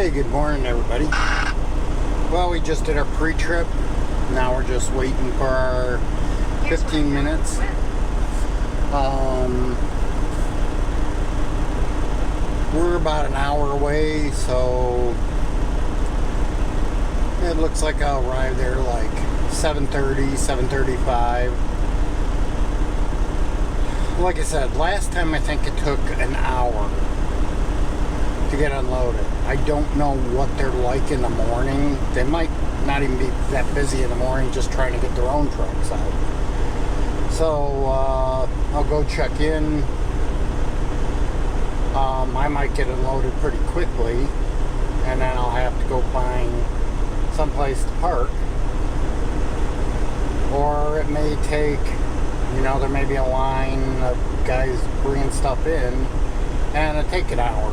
Hey, good morning everybody. Well, we just did our pre-trip. Now we're just waiting for our 15 minutes. We're about an hour away, so it looks like I'll arrive there like 7:30, 7:35. Like I said, last time I think it took an hour to get unloaded. I don't know what they're like in the morning. They might not even be that busy in the morning, just trying to get their own trucks out. So I'll go check in. I might get unloaded pretty quickly, and then I'll have to go find someplace to park. Or it may take, there may be a line of guys bringing stuff in, and it'll take an hour.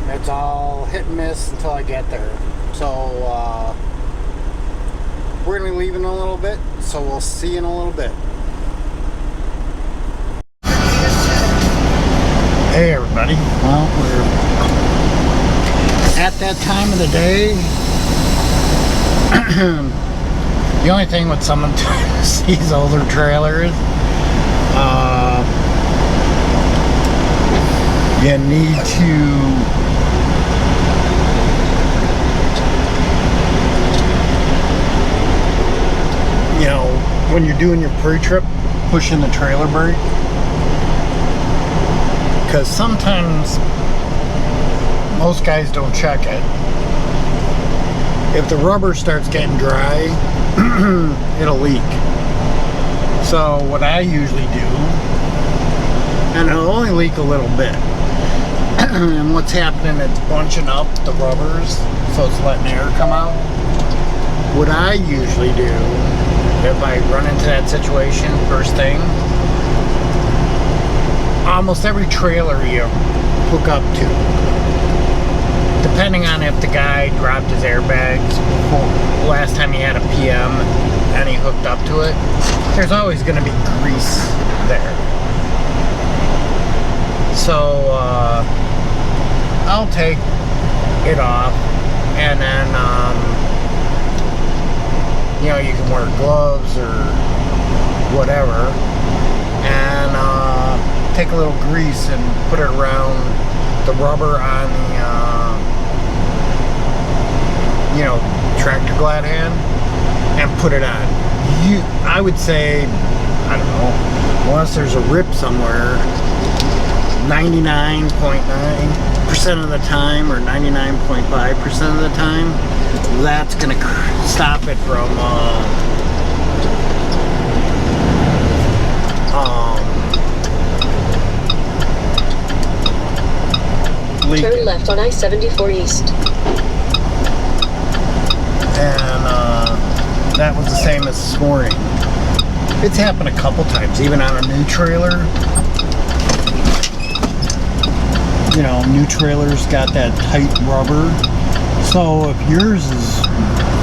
It's all hit and miss until I get there. So we're going to be leaving in a little bit, so we'll see you in a little bit. Hey everybody. Well, we're at that time of the day. The only thing with someone sees older trailers, you need to when you're doing your pre-trip, pushing the trailer brake, because sometimes most guys don't check it. If the rubber starts getting dry, it'll leak. So what I usually do, and it'll only leak a little bit, and what's happening, it's bunching up the rubbers, so it's letting air come out. What I usually do, if I run into that situation first thing, almost every trailer you hook up to, depending on if the guy dropped his airbags last time he had a PM and he hooked up to it, there's always going to be grease there. So I'll take it off, and then you can wear gloves or whatever, and take a little grease and put it around the rubber on the tractor glad hand and put it on. I would say, I don't know, unless there's a rip somewhere, 99.9% of the time, or 99.5% of the time, that's gonna stop it from leaking. Turn left on I-74 East. And that was the same as this morning. It's happened a couple times, even on a new trailer. New trailers got that tight rubber. So if yours is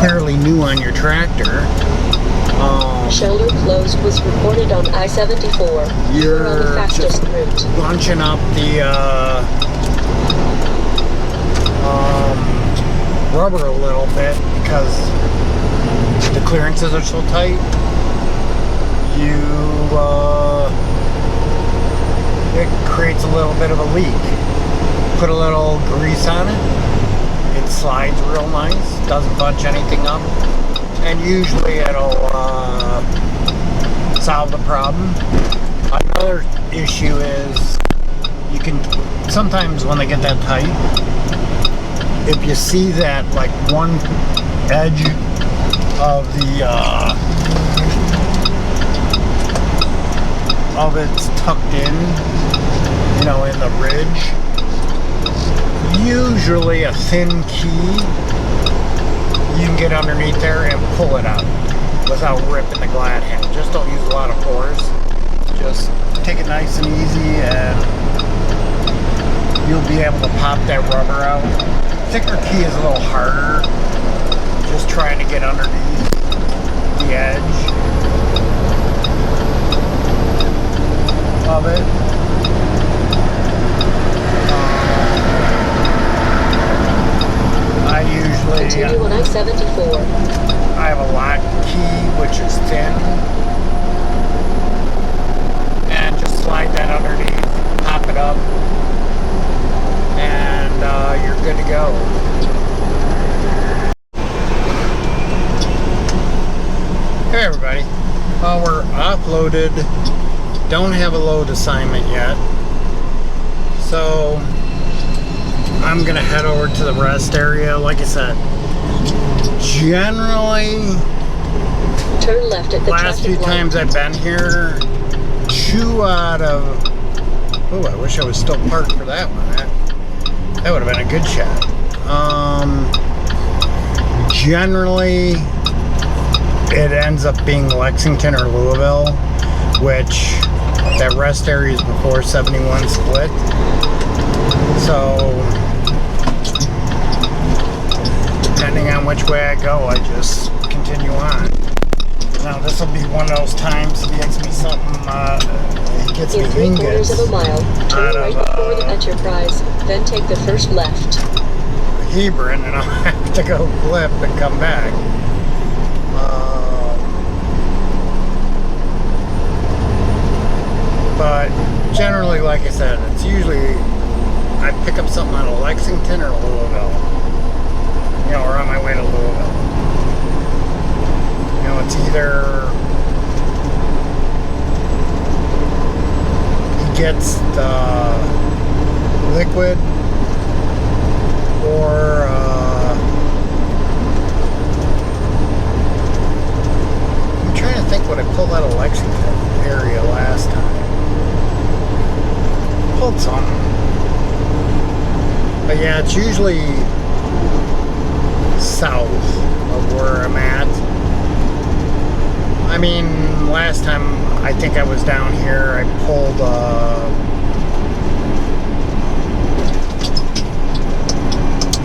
fairly new on your tractor, shoulder closed was reported on I-74. You're on the fastest route. Bunching up the rubber a little bit because the clearances are so tight. It creates a little bit of a leak. Put a little grease on it. It slides real nice, doesn't bunch anything up, and usually it'll solve the problem. Another issue is sometimes when they get that tight, if you see that like one edge of it's tucked in, in the ridge, usually a thin key, you can get underneath there and pull it out without ripping the glad hand. Just don't use a lot of force. Just take it nice and easy, and you'll be able to pop that rubber out. Thicker key is a little harder, just trying to get underneath the edge of it. I-74. I have a lock key, which is thin. And just slide that underneath, pop it up, and you're good to go. Hey everybody. Well, we're offloaded. Don't have a load assignment yet. So I'm gonna head over to the rest area. Like I said, generally Turn left at the last few times I've been here, 2 out of, oh, I wish I was still parked for that one. That would have been a good shot. Generally it ends up being Lexington or Louisville, which that rest area is before 71 split. So depending on which way I go, I just continue on. Now this will be one of those times he gets me something, he gets me ingots. In 3/4 of a mile, turn right before the Enterprise, then take the first left. Hebron, and I'll have to go flip and come back. But generally, like I said, it's usually I pick up something out of Lexington or Louisville. You know, or on my way to Louisville. You know, it's either he gets the liquid or I'm trying to think what I pulled out of Lexington area last time. Pulled something. But yeah, it's usually south of where I'm at. I mean, last time I think I was down here, I pulled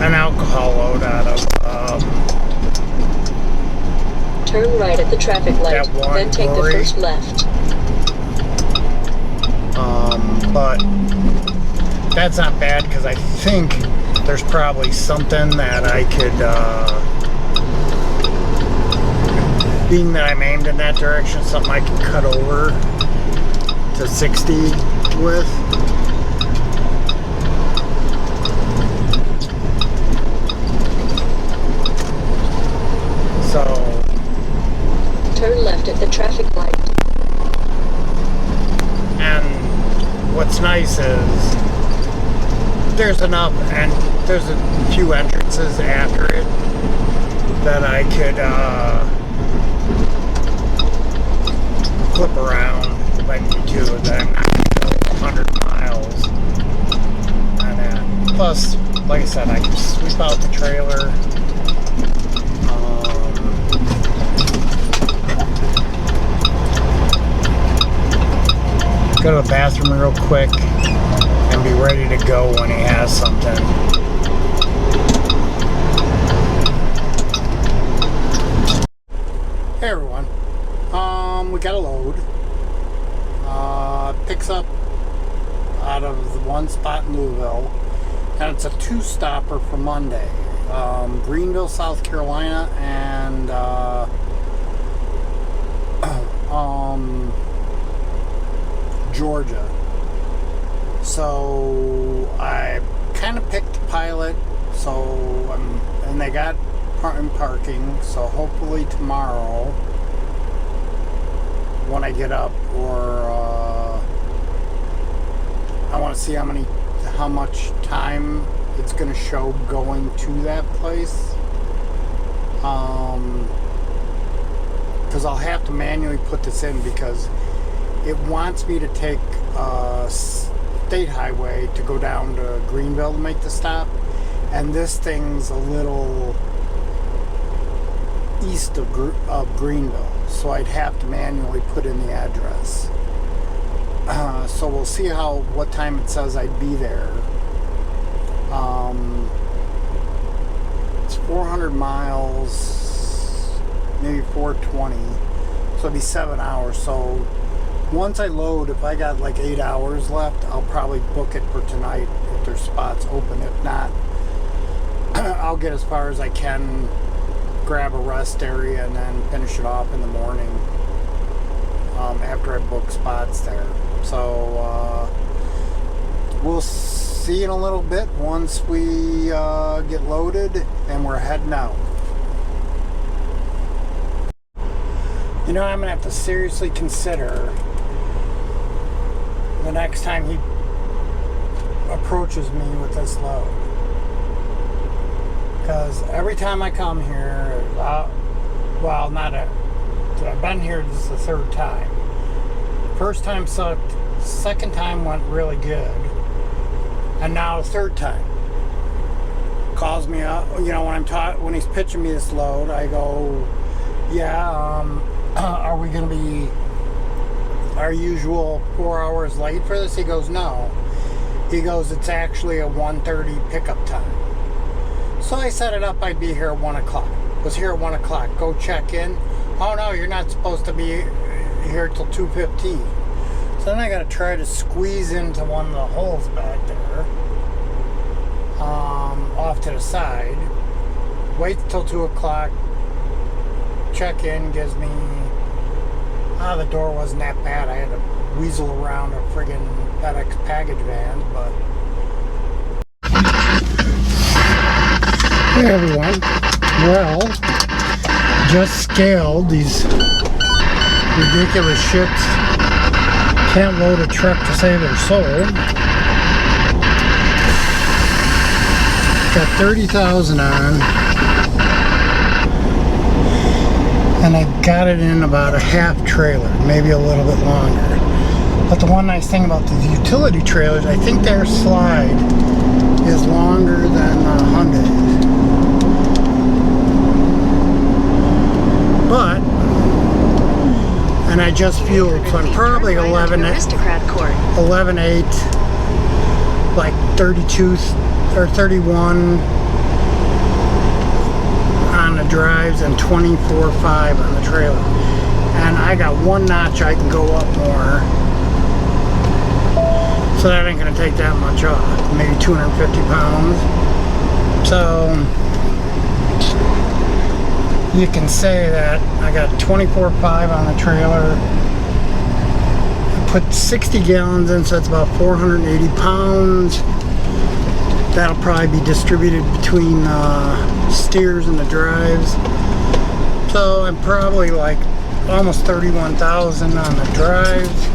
an alcohol load out of turn right at the traffic light, then take the first left. But that's not bad because I think there's probably something that I could, being that I'm aimed in that direction, something I can cut over to 60 with. So turn left at the traffic light. And what's nice is there's enough, and there's a few entrances after it that I could flip around if I need to, that I'm not going to go 100 miles on that. Plus, like I said, I can sweep out the trailer. Go to the bathroom real quick and be ready to go when he has something. Hey everyone, we got a load. Picks up out of the one spot in Louisville, and it's a 2-stopper for Monday. Greenville, South Carolina, and Georgia. So I kind of picked a pilot, and they got parking, so hopefully tomorrow when I get up, or I want to see how much time it's going to show going to that place, because I'll have to manually put this in because it wants me to take a state highway to go down to Greenville to make the stop, and this thing's a little east of Greenville, so I'd have to manually put in the address. So we'll see what time it says I'd be there. It's 400 miles, maybe 420, so it'll be 7 hours. So once I load, if I got like 8 hours left, I'll probably book it for tonight if there's spots open. If not, I'll get as far as I can grab a rest area and then finish it off in the morning after I book spots there. So we'll see in a little bit once we get loaded and we're heading out. You know, I'm gonna have to seriously consider the next time he approaches me with this load, because every time I come here, well, I've been here, this is the third time. First time sucked, second time went really good, and now the third time. Calls me up, you know, when he's pitching me this load, I go, yeah, are we going to be our usual 4 hours late for this? He goes, no. He goes, it's actually a 1:30 pickup time. So I set it up, I'd be here at 1 o'clock. Was here at 1 o'clock. Go check in. Oh no, you're not supposed to be here till 2:15. So then I got to try to squeeze into one of the holes back there, off to the side. Wait till 2 o'clock. Check in, gives me, the door wasn't that bad. I had to weasel around a friggin' FedEx package van, but. Hey everyone. Well, just scaled these ridiculous ships. Can't load a truck to say they're sold. Got 30,000 on. And I got it in about a half trailer, maybe a little bit longer. But the one nice thing about these utility trailers, I think their slide is longer than Hyundai. But, and I just fueled, so I'm probably 11.8, like 32 or 31. On the drives and 24.5 on the trailer, and I got one notch I can go up more, so that ain't gonna take that much off, maybe 250 pounds. So you can say that I got 24.5 on the trailer. I put 60 gallons in, so that's about 480 pounds. That'll probably be distributed between steers and the drives. So I'm probably like almost 31,000 on the drives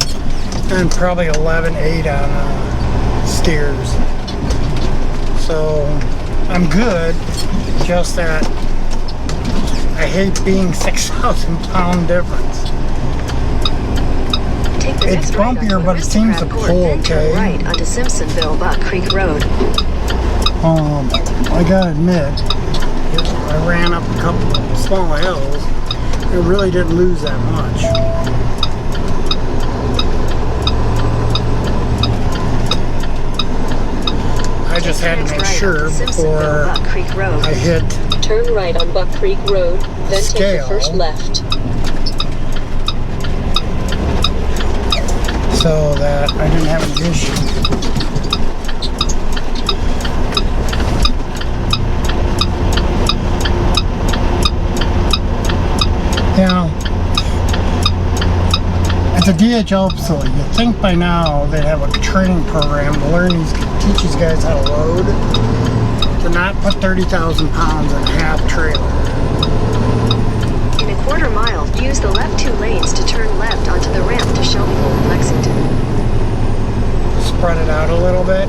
and probably 11.8 on steers. So I'm good, just that I hate being 6,000 pound difference. It's bumpier, but it seems to pull okay. Right onto Simpsonville, Buck Creek Road. I gotta admit, I ran up a couple small hills. It really didn't lose that much. I just had to make sure before I hit. Turn right on Buck Creek Road, then take the first left. So that I didn't have an issue. Now, it's a DHL facility. You'd think by now they'd have a training program to teach these guys how to load, to not put 30,000 pounds in a half trailer. In a quarter mile, use the left 2 lanes to turn left onto the ramp to Shelbyville, Lexington. Spread it out a little bit,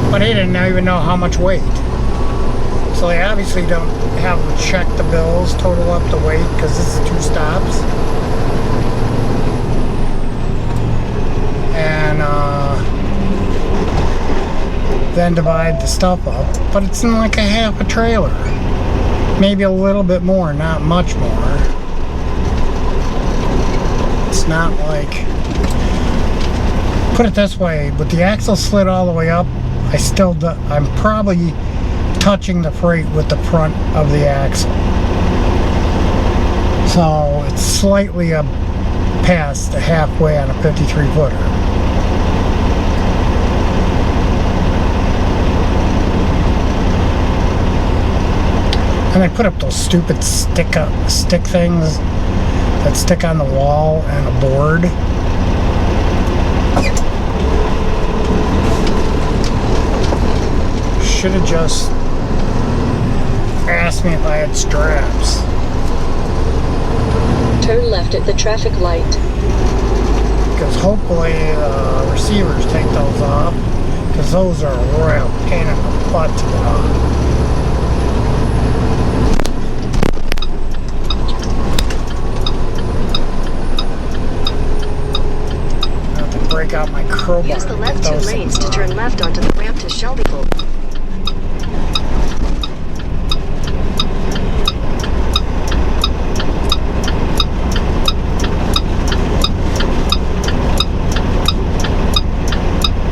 but he didn't even know how much weight. So they obviously don't have them check the bills, total up the weight, because this is 2 stops. And then divide the stuff up. But it's in like a half a trailer. Maybe a little bit more, not much more. It's not like... Put it this way, with the axle slid all the way up, I'm probably touching the freight with the front of the axle. So it's slightly up past the halfway on a 53 footer. And they put up those stupid stick things that stick on the wall and a board. Should have just asked me if I had straps. Turn left at the traffic light. Because hopefully the receivers take those off, because those are a royal pain in the butt to get off. I have to break out my crowbar. Use the left 2 lanes to turn left onto the ramp to Shelbyville.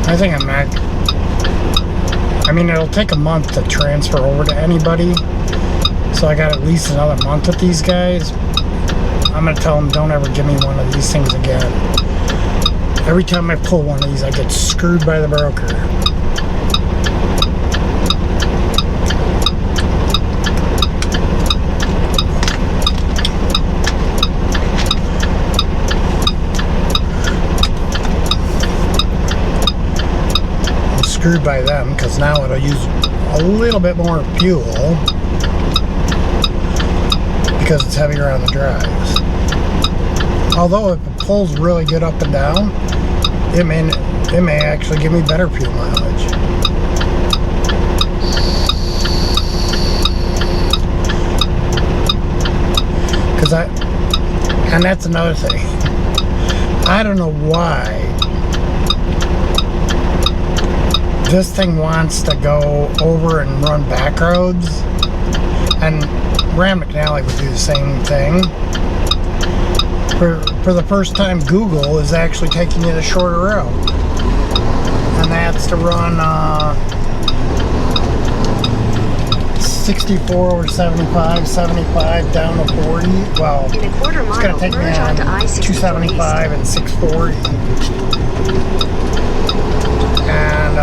I think I'm not. I mean, it'll take a month to transfer over to anybody, so I got at least another month with these guys. I'm gonna tell them don't ever give me one of these things again. Every time I pull one of these, I get screwed by the broker. Screwed by them, because now it'll use a little bit more fuel because it's heavier on the drives. Although if it pulls really good up and down, it may actually give me better fuel mileage. And that's another thing. I don't know why this thing wants to go over and run back roads, and Ram McNally would do the same thing. For the first time, Google is actually taking you the shorter route, and that's to run 64 over 75, 75 down to 40. Well, in a quarter mile, it's going to take me on 275 and 640. And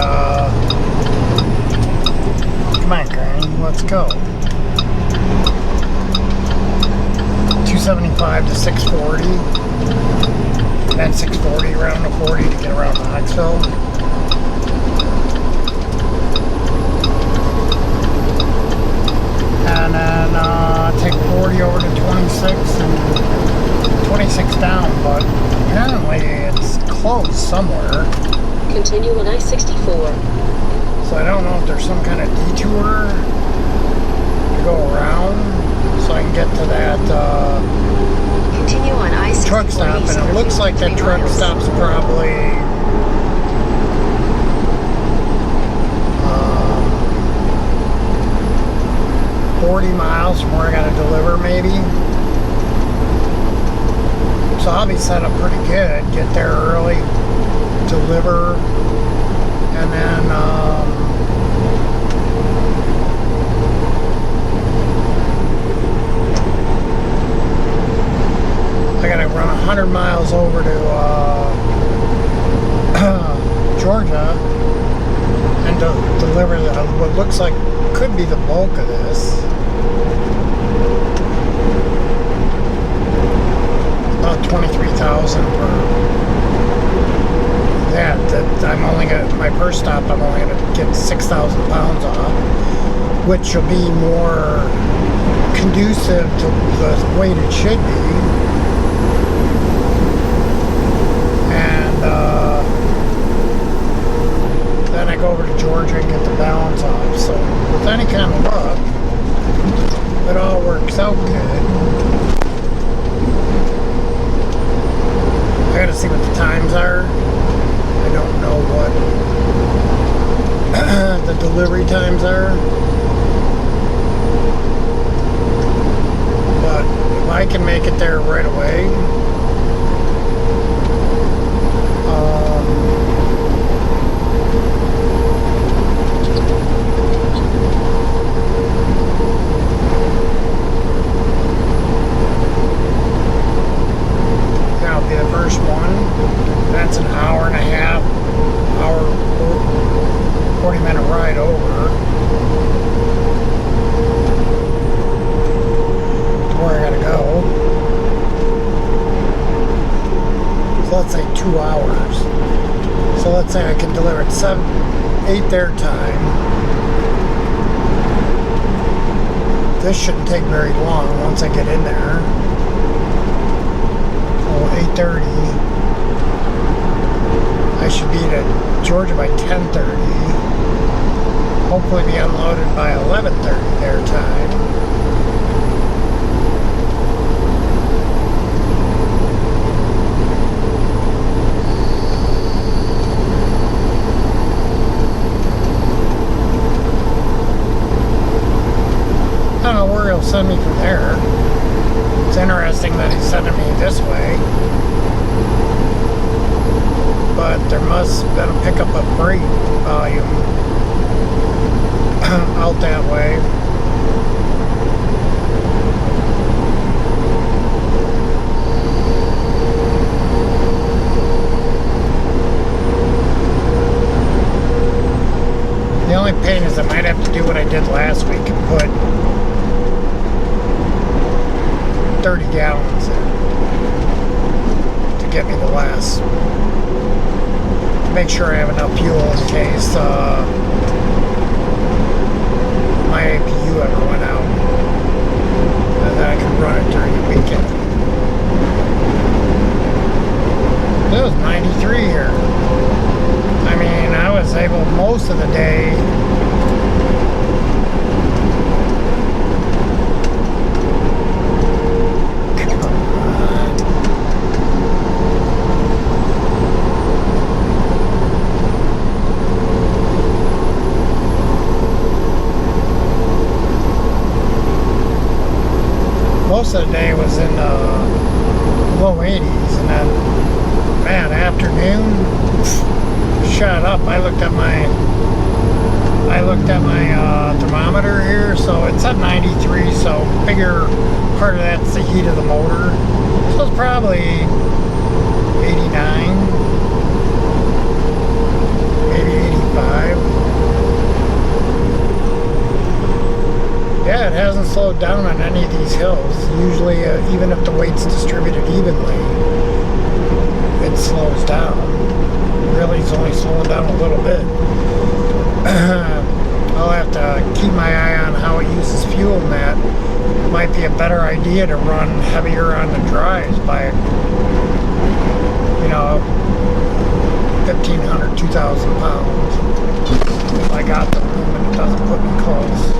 come on, Granny, let's go. 275 to 640, then 640 around to 40 to get around to Hitfilm. And then take 40 over to 26 and 26 down, but apparently it's closed somewhere. Continue on I-64. So I don't know if there's some kind of detour to go around so I can get to that Continue on I-64 truck stop, and it looks like that truck stop's probably 40 miles from where I got to deliver, maybe. So I'll be set up pretty good. Get there early, deliver, and then I gotta run 100 miles over to Georgia and deliver what looks like could be the bulk of this. About 23,000 per. That I'm only gonna, my first stop, I'm only gonna get 6,000 pounds off, which will be more conducive to the weight it should be. And then I go over to Georgia and get the balance off. So with any kind of luck, it all works out good. I gotta see what the times are. I don't know what the delivery times are. But if I can make it there right away, that'll be the first one. That's an hour and a half, 40-minute ride over. 8 their time. This shouldn't take very long once I get in there. So 8:30. I should be at Georgia by 10:30. Hopefully be unloaded by 11:30 their time. I don't know where he'll send me from there. It's interesting that he's sending me this way. But there must have been a pickup of freight volume out that way. The only pain is I might have to do what I did last week and put 30 gallons in to get me the last. Make sure I have enough fuel in case my APU ever went out, and then I can run it during the weekend. It was 93 here. I mean, I was able most of the day most of the day was in low 80s, and then, man, afternoon, shut up. I looked at my thermometer here, so it's at 93, so figure part of that's the heat of the motor. So it's probably 89, maybe 85. Yeah, it hasn't slowed down on any of these hills. Usually, even if the weight's distributed evenly, it slows down. Really, it's only slowing down a little bit. I'll have to keep my eye on how it uses fuel, and that might be a better idea to run heavier on the drives by, 1,500, 2,000 pounds. If I got the room and it doesn't put me close.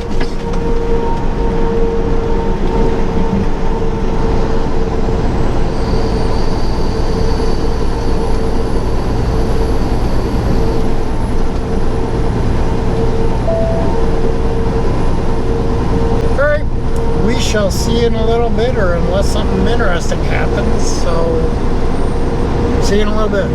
Shall see in a little bit, or unless something interesting happens. So see you in a little bit.